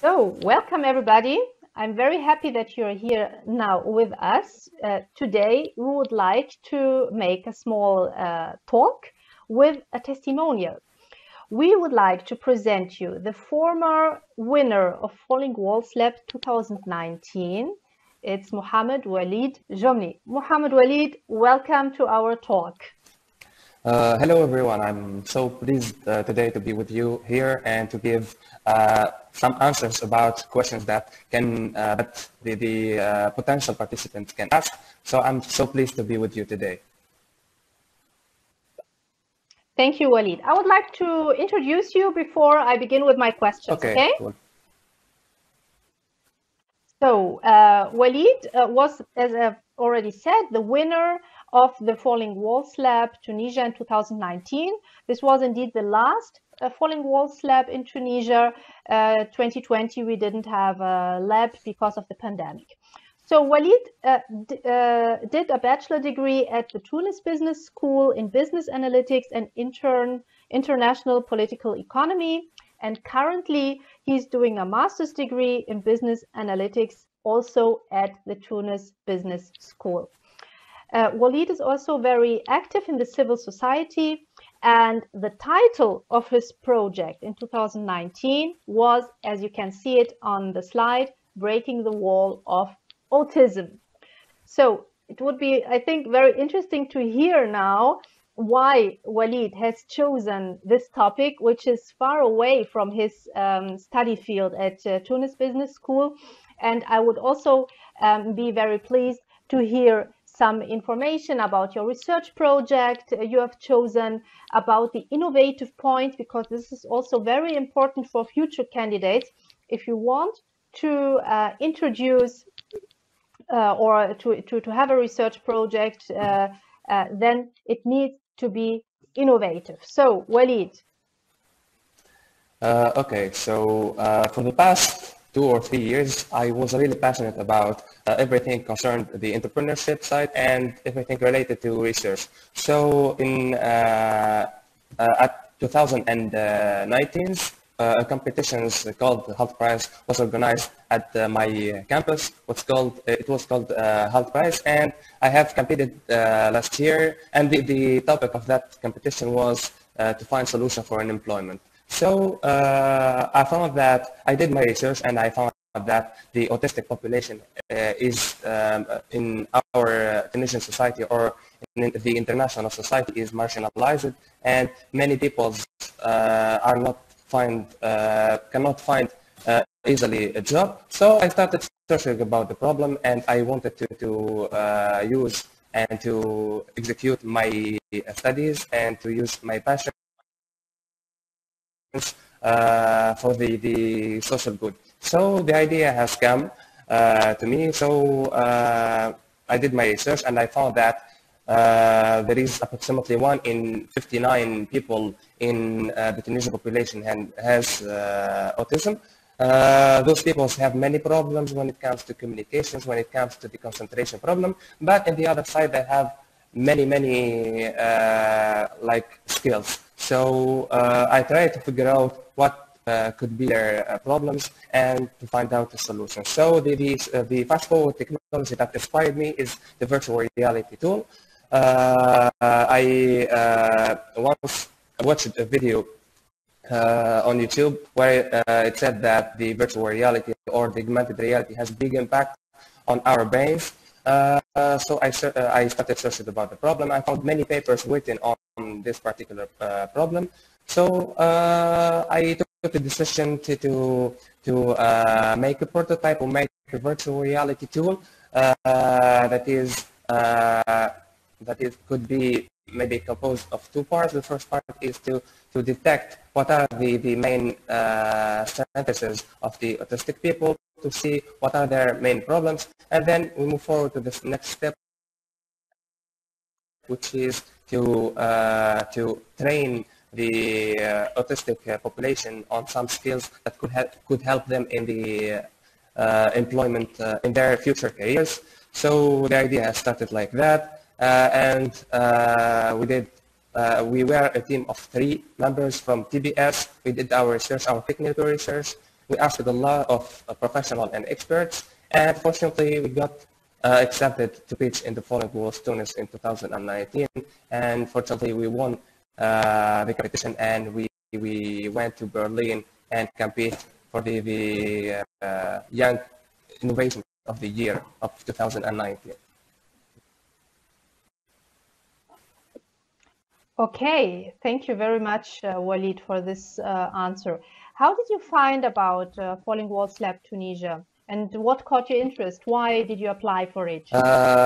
So, welcome everybody. I'm very happy that you're here now with us. Today, we would like to make a small talk with a testimonial. We would like to present you the former winner of Falling Walls Lab 2019. It's Mohammed Walid Jomni. Mohammed Walid, welcome to our talk. Hello everyone, I'm so pleased today to be with you here and to give some answers about questions that the potential participants can ask. So I'm so pleased to be with you today. Thank you, Walid. I would like to introduce you before I begin with my questions, okay? Cool. So, Walid was, as I've already said, the winner of the Falling Walls Lab Tunisia in 2019. This was indeed the last Falling Walls Lab in Tunisia. 2020, we didn't have a lab because of the pandemic. So Walid did a bachelor degree at the Tunis Business School in Business Analytics and International Political Economy. And currently, he's doing a master's degree in business analytics also at the Tunis Business School. Walid is also very active in the civil society, and the title of his project in 2019 was, as you can see it on the slide, Breaking the Wall of Autism. So it would be, I think, very interesting to hear now why Walid has chosen this topic, which is far away from his study field at Tunis Business School. And I would also be very pleased to hear some information about your research project you have chosen, about the innovative point, because this is also very important for future candidates. If you want to introduce or to have a research project, then it needs to be innovative. So, Walid. Okay, so for the past 2 or 3 years, I was really passionate about everything concerned the entrepreneurship side and everything related to research. So at 2019, a competition called the Health Prize was organized at my campus. It was called Health Prize, and I have competed last year. And the topic of that competition was to find solution for unemployment. So I found that I did my research, and I found that the autistic population is in our Tunisian society or in the international society is marginalized, and many people cannot find easily a job. So I started searching about the problem, and I wanted to use and to execute my studies and to use my passion for the social good. So the idea has come to me. So I did my research, and I found that there is approximately 1 in 59 people in the Tunisian population and has autism. Those people have many problems when it comes to communications, when it comes to the concentration problem, but on the other side they have many like skills. So I try to figure out what could be their problems and to find out the solution. So the fast forward technology that inspired me is the virtual reality tool. I once watched a video on YouTube where it said that the virtual reality or the augmented reality has big impact on our brains. So I started searching about the problem. I found many papers written on this particular problem. So I took the decision to make a prototype or make a virtual reality tool that could be maybe composed of 2 parts. The first part is to detect what are the main sentences of the autistic people, to see what are their main problems, and then we move forward to this next step, which is to train the autistic population on some skills that could help them in the employment in their future careers. So the idea has started like that, and we were a team of 3 members from TBS. We did our research, our technical research, we asked a lot of professionals and experts, and fortunately we got accepted to pitch in the Falling Walls Tunis in 2019, and fortunately we won the competition, and we went to Berlin and compete for the Young Innovation of the Year of 2019. Okay, thank you very much, Walid, for this answer. How did you find about Falling Walls Lab Tunisia? And what caught your interest? Why did you apply for it?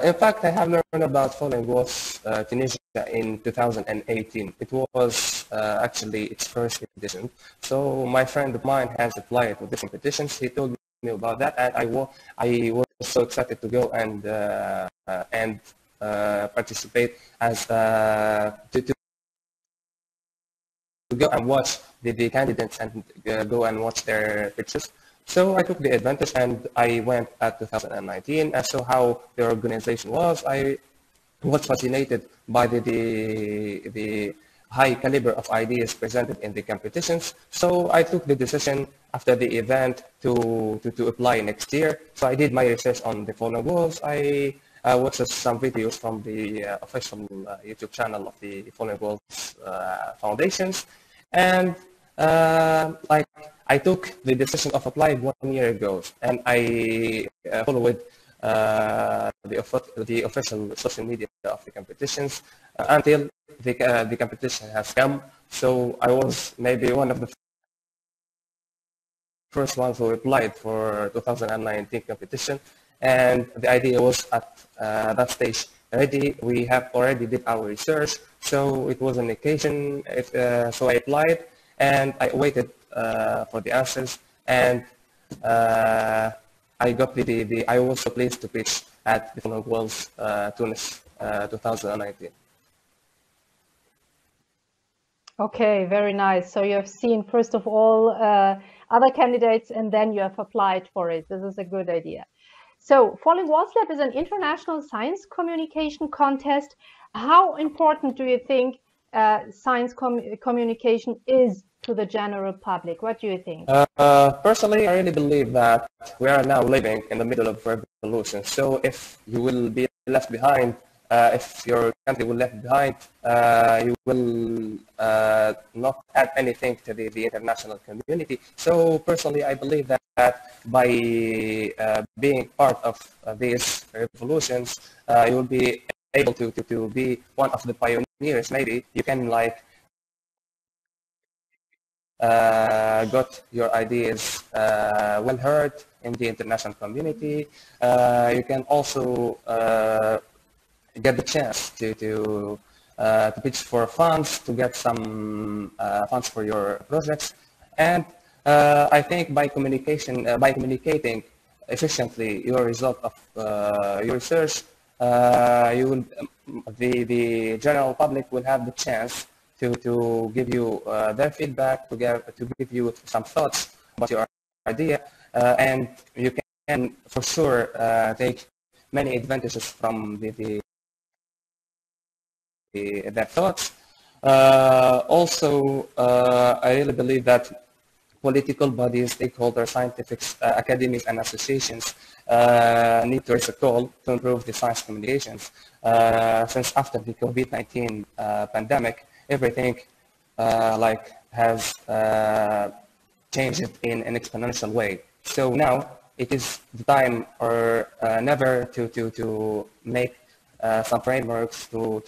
In fact, I have learned about Falling Walls Tunisia in 2018. It was actually its first edition. So my friend of mine has applied for this competition. He told me about that, and I was so excited to go and participate as to go and watch the candidates and go and watch their pictures. So I took the advantage and I went at 2019 and saw how the organization was. I was fascinated by the high caliber of ideas presented in the competitions. So I took the decision after the event to apply next year. So I did my research on the Falling Walls. I watched some videos from the official YouTube channel of the Falling Walls Foundations. And like I took the decision of applying 1 year ago, and I followed the official social media of the competitions until the competition has come. So I was maybe one of the first ones who applied for 2019 competition, and the idea was at that stage ready. We have already did our research, so it was an occasion. So I applied and I waited for the answers, and I got I was so pleased to pitch at the Falling Walls Tunis 2019. Okay, very nice. So you have seen, first of all, other candidates, and then you have applied for it. This is a good idea. So Falling Walls Lab is an international science communication contest. How important do you think science communication is to the general public? What do you think? Personally, I really believe that we are now living in the middle of revolution. So if you will be left behind, if your country will left behind, you will not add anything to the international community. So personally, I believe that by being part of these revolutions, you will be able to be one of the pioneers. Maybe you can like got your ideas well heard in the international community. You can also get the chance to pitch for funds, to get some funds for your projects. And I think by communicating efficiently your result of your research, the general public will have the chance to give you their feedback, to give you some thoughts about your idea, and you can for sure take many advantages from their thoughts. Also, I really believe that political bodies, stakeholders, scientific academies, and associations need to raise a call to improve the science communications. Since after the COVID-19 pandemic, everything like has changed in an exponential way. So now it is the time or never to make some frameworks to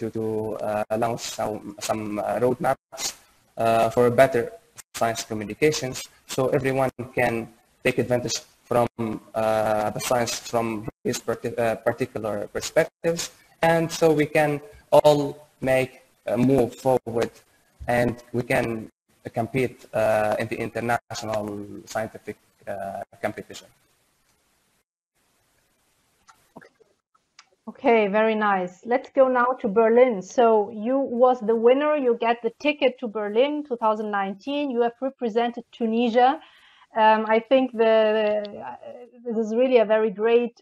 launch some roadmaps for better science communications, so everyone can take advantage from the science from his particular perspectives, and so we can all make a move forward, and we can compete in the international scientific competition. Okay, very nice. Let's go now to Berlin. So you was the winner. You get the ticket to Berlin 2019. You have represented Tunisia. I think this is really a very great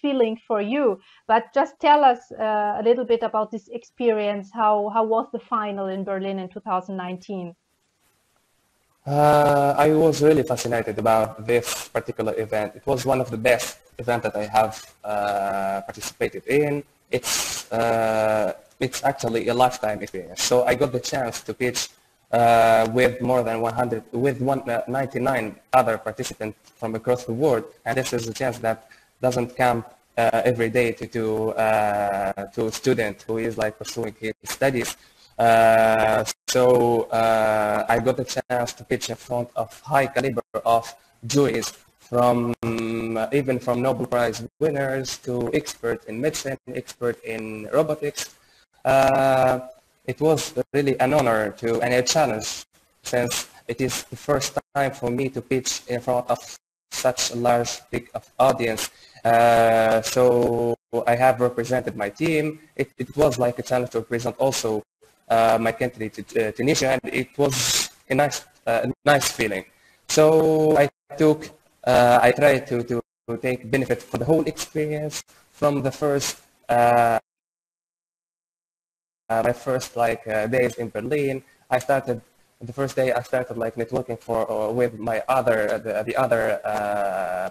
feeling for you. But just tell us a little bit about this experience. How was the final in Berlin in 2019? I was really fascinated about this particular event. It was one of the best events that I have participated in. It's actually a lifetime experience. So I got the chance to pitch with more than 99 other participants from across the world, and this is a chance that doesn't come every day to a student who is like pursuing his studies. So I got the chance to pitch in front of high caliber of juries from even from Nobel Prize winners to expert in medicine, expert in robotics. Uh, it was really an honor and a challenge since it is the first time for me to pitch in front of such a large big of audience. So I have represented my team. It was like a challenge to represent also my country to Tunisia, and it was a nice feeling. So I tried to take benefit for the whole experience from the first my first days in Berlin. The first day I started like networking with my the other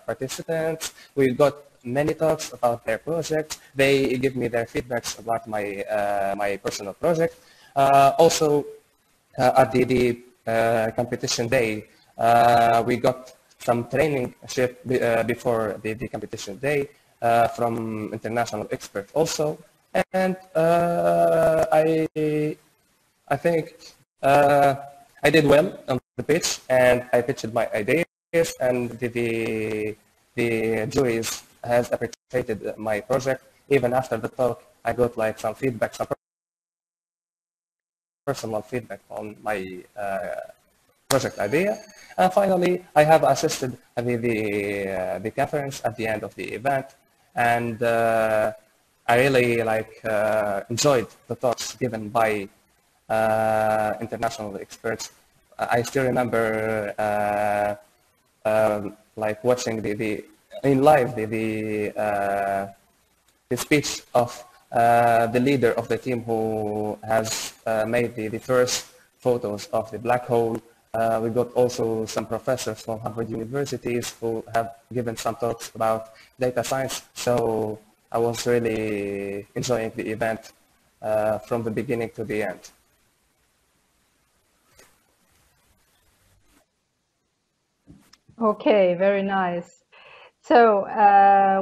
participants. We got many talks about their projects. They give me their feedbacks about my personal project. Also, at the competition day, we got some training before the competition day from international experts also. And I think I did well on the pitch, and I pitched my ideas, and the juries has appreciated my project. Even after the talk, I got like some feedback, some personal feedback on my project idea. And finally, I have assisted the conference at the end of the event, and I really enjoyed the talks given by international experts. I still remember like watching in live the speech of the leader of the team who has made the first photos of the black hole. We got also some professors from Harvard universities who have given some talks about data science. So I was really enjoying the event from the beginning to the end. Okay, very nice. So,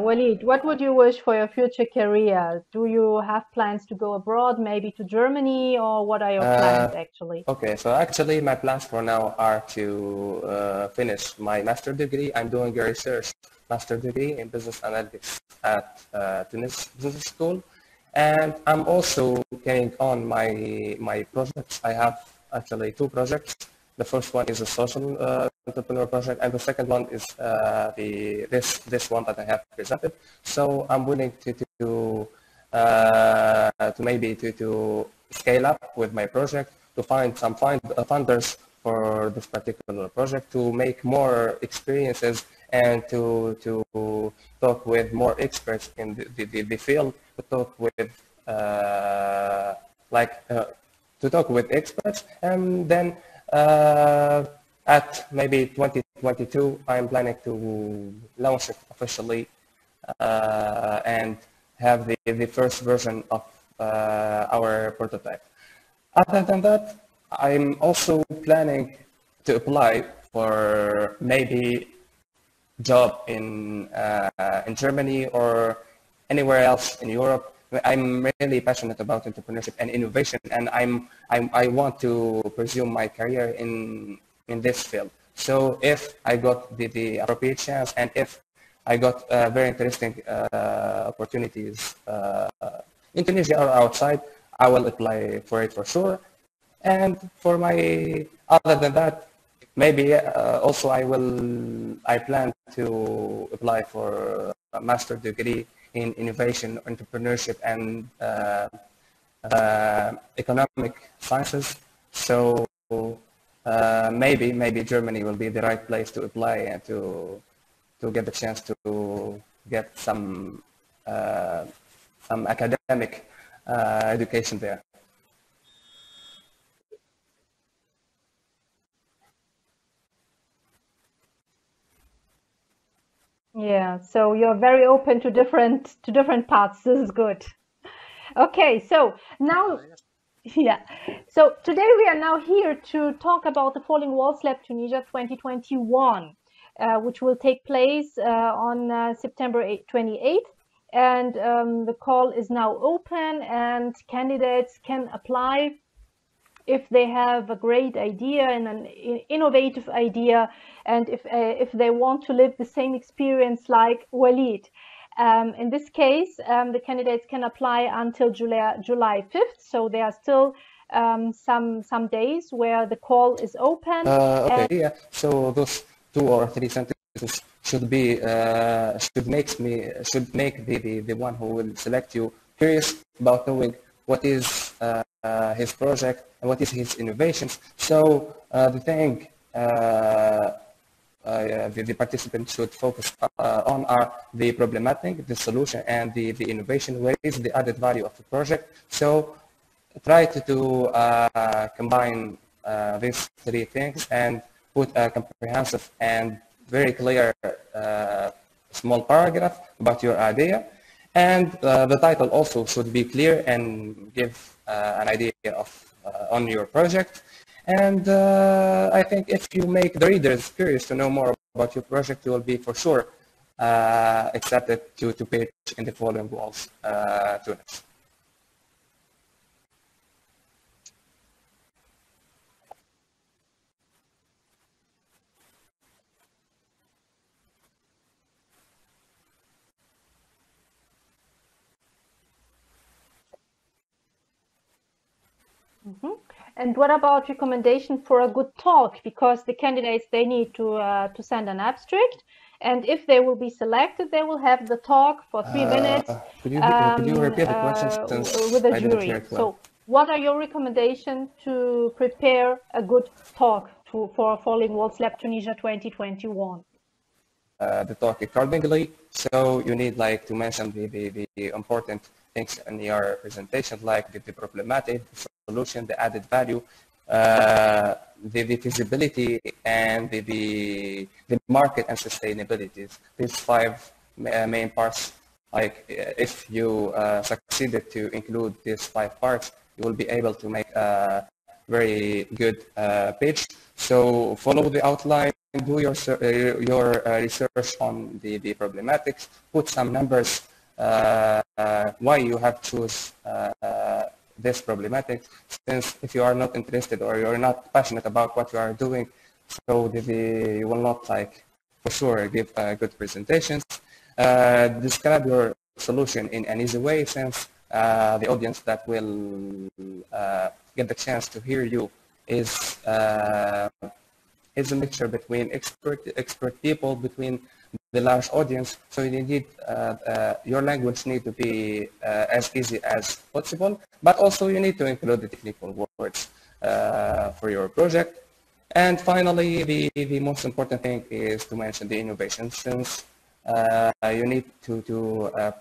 Walid, what would you wish for your future career? Do you have plans to go abroad, maybe to Germany, or what are your plans actually? Okay, so actually my plans for now are to finish my master degree. I'm doing a research master degree in business analytics at Tunis Business School. And I'm also carrying on my projects. I have actually two projects. The first one is a social entrepreneur project, and the second one is this one that I have presented. So I'm willing to maybe to scale up with my project, to find some funders for this particular project, to make more experiences, and to talk with more experts in the field, to talk with to talk with experts, and then at maybe 2022, I'm planning to launch it officially and have the first version of our prototype. Other than that, I'm also planning to apply for maybe job in Germany or anywhere else in Europe. I'm really passionate about entrepreneurship and innovation, and I want to pursue my career in this field. So if I got the appropriate chance, and if I got very interesting opportunities in Tunisia or outside, I will apply for it for sure. And for my, other than that, maybe also I plan to apply for a master degree in innovation, entrepreneurship, and economic sciences. So maybe Germany will be the right place to apply and to get the chance to get some academic education there. Yeah, so you're very open to different paths. This is good. Okay, so now, yeah. So today we are now here to talk about the Falling Walls Lab Tunisia 2021, which will take place on September 28th. And the call is now open, and candidates can apply if they have a great idea and an innovative idea, and if they want to live the same experience like Walid. In this case, the candidates can apply until July 5th, so there are still some days where the call is open. Okay, yeah. So those 2 or 3 sentences should make the one who will select you curious about knowing what is his project and what is his innovations. So the thing the participants should focus on are the problematic, the solution, and the innovation. Where is the added value of the project? So try to combine these 3 things and put a comprehensive and very clear small paragraph about your idea. And the title also should be clear and give an idea of on your project. And I think if you make the readers curious to know more about your project, you will be for sure accepted to pitch in the Falling Walls Tunis. Mm-hmm. And what about recommendation for a good talk? Because the candidates, they need to send an abstract, and if they will be selected, they will have the talk for 3 minutes Could you repeat the question since with a I didn't hear jury. it well? So what are your recommendations to prepare a good talk for Falling Walls Lab Tunisia 2021? The talk accordingly. So you need like to mention the important things in your presentation, like the problematic, the solution, the added value, the feasibility, and the market and sustainability. These 5 main parts. Like if you succeeded to include these 5 parts, you will be able to make a very good pitch. So follow the outline, do your research on the problematics, put some numbers why you have choose this problematic, since if you are not interested or you're not passionate about what you are doing, so you will not like for sure give good presentations. Describe your solution in an easy way, since the audience that will get the chance to hear you is a mixture between expert people, between the large audience. So you need your language need to be as easy as possible, but also you need to include the technical words for your project. And finally, the most important thing is to mention the innovation, since you need to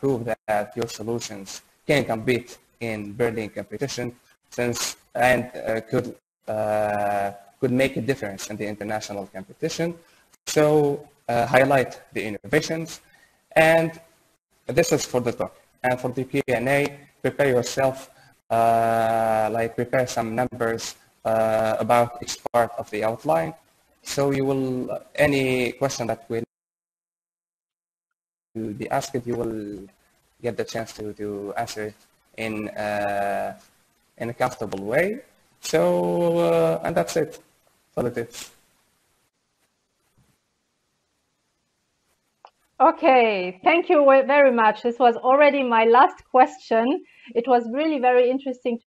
prove that your solutions can compete in Berlin competition, since and could make a difference in the international competition. So highlight the innovations, and this is for the talk. And for the Q&A, prepare yourself, like prepare some numbers about each part of the outline. So you will, any question that will be asked, you will get the chance to answer it in a comfortable way. So, and that's it. All it is. Okay, thank you very much. This was already my last question. It was really very interesting